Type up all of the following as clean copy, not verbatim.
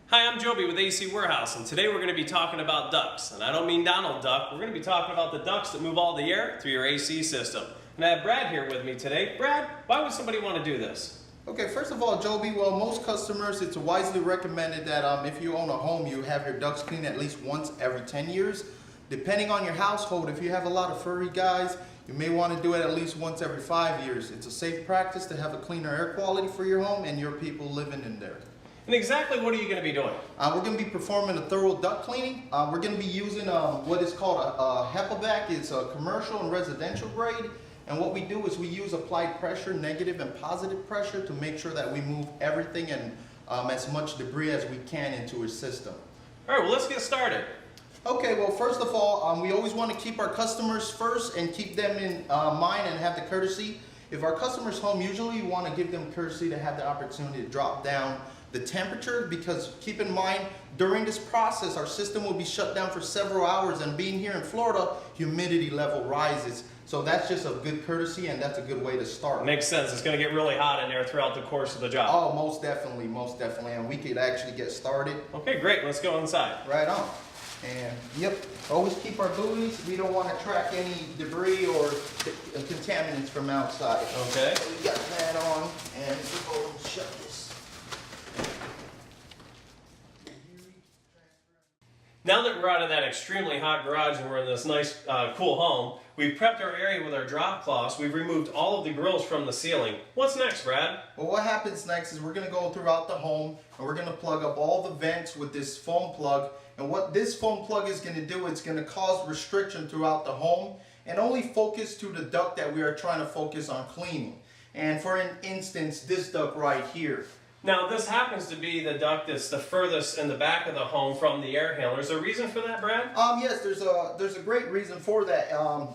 Hi, I'm Joby with AC Warehouse, and today we're going to be talking about ducts. And I don't mean Donald Duck, we're going to be talking about the ducts that move all the air through your AC system. And I have Brad here with me today. Brad, why would somebody want to do this? Okay, first of all, Joby, well, most customers, it's wisely recommended that if you own a home, you have your ducts cleaned at least once every 10 years. Depending on your household, if you have a lot of furry guys, you may want to do it at least once every 5 years. It's a safe practice to have a cleaner air quality for your home and your people living in there. And exactly what are you going to be doing? We're going to be performing a thorough duct cleaning. We're going to be using what is called a HEPA vac. It's a commercial and residential grade. And what we do is we use applied pressure, negative and positive pressure, to make sure that we move everything and as much debris as we can into a system. All right, well, let's get started. Okay, well, first of all, we always want to keep our customers first and keep them in mind and have the courtesy. If our customer's home, usually you want to give them courtesy to have the opportunity to drop down the temperature, because keep in mind, during this process, our system will be shut down for several hours, and being here in Florida, humidity level rises. So that's just a good courtesy, and that's a good way to start. Makes sense. It's going to get really hot in there throughout the course of the job. Oh, most definitely, and we could actually get started. Okay, great. Let's go inside. Right on. And yep, always keep our buoys. We don't want to track any debris or contaminants from outside. Okay. So we got that on, and we'll go and shut this. Now that we're out of that extremely hot garage and we're in this nice, cool home, we've prepped our area with our drop cloths. We've removed all of the grills from the ceiling. What's next, Brad? Well, what happens next is we're going to go throughout the home and we're going to plug up all the vents with this foam plug. And what this foam plug is going to do, it's going to cause restriction throughout the home and only focus to the duct that we are trying to focus on cleaning. And for an instance, this duct right here. Now, this happens to be the duct that's the furthest in the back of the home from the air handler. Is there a reason for that, Brad? Yes, there's a great reason for that.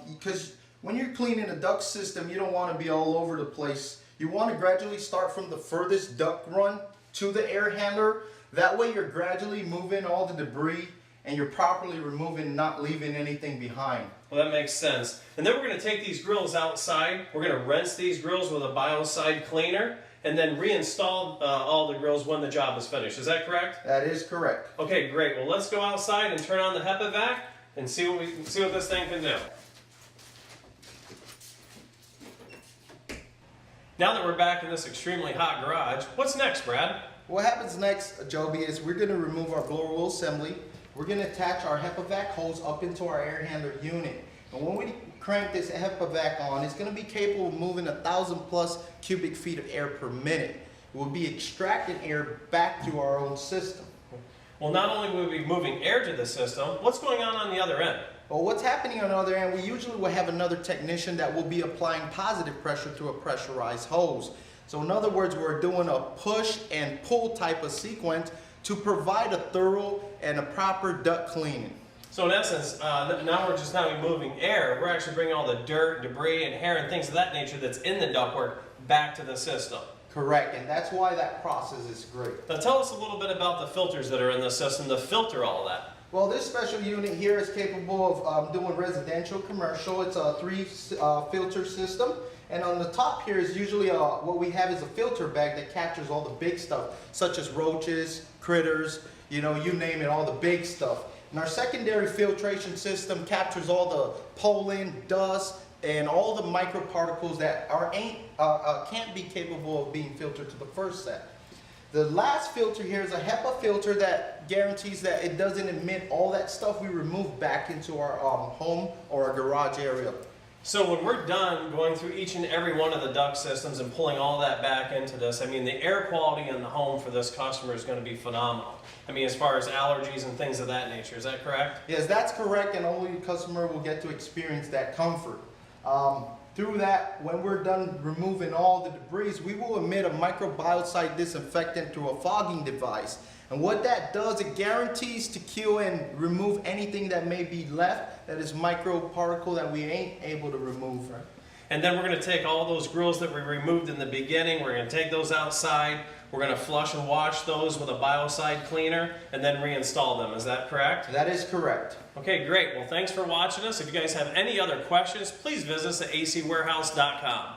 Because when you're cleaning a duct system, you don't want to be all over the place. You want to gradually start from the furthest duct run to the air handler. That way you're gradually moving all the debris and you're properly removing, not leaving anything behind. Well, that makes sense. And then we're going to take these grills outside. We're going to rinse these grills with a biocide cleaner, and then reinstall all the grills when the job is finished. Is that correct? That is correct. Okay, great. Well, let's go outside and turn on the HEPA vac and see what this thing can do. Now that we're back in this extremely hot garage, what's next, Brad? What happens next, Joby, is we're going to remove our blower wheel assembly. We're going to attach our HEPA vac hose up into our air handler unit. And when we crank this HEPA vac on, it's going to be capable of moving 1,000+ cubic feet of air per minute. It will be extracting air back to our own system. Well, not only will we be moving air to the system, what's going on the other end? Well, what's happening on the other end, we usually will have another technician that will be applying positive pressure through a pressurized hose. So in other words, we're doing a push and pull type of sequence to provide a thorough and a proper duct cleaning. So in essence, now we're just not moving air, we're actually bringing all the dirt, debris, and hair and things of that nature that's in the ductwork back to the system. Correct, and that's why that process is great. Now tell us a little bit about the filters that are in the system to filter all that. Well, this special unit here is capable of doing residential, commercial. It's a 3 filter system. And on the top here is usually what we have is a filter bag that captures all the big stuff, such as roaches, critters, you name it, all the big stuff. And our secondary filtration system captures all the pollen, dust, and all the microparticles that can't be capable of being filtered to the first set. The last filter here is a HEPA filter that guarantees that it doesn't emit all that stuff we remove back into our home or our garage area. So when we're done going through each and every one of the duct systems and pulling all that back into this, I mean, the air quality in the home for this customer is going to be phenomenal. I mean, as far as allergies and things of that nature, is that correct? Yes, that's correct, and only the customer will get to experience that comfort. Through that, when we're done removing all the debris, we will emit a microbiocide disinfectant through a fogging device. And what that does, it guarantees to kill and remove anything that may be left that is microparticle that we ain't able to remove. Right? And then we're going to take all those grills that we removed in the beginning, we're going to take those outside, we're going to flush and wash those with a biocide cleaner, and then reinstall them. Is that correct? That is correct. Okay, great. Well, thanks for watching us. If you guys have any other questions, please visit us at acwarehouse.com.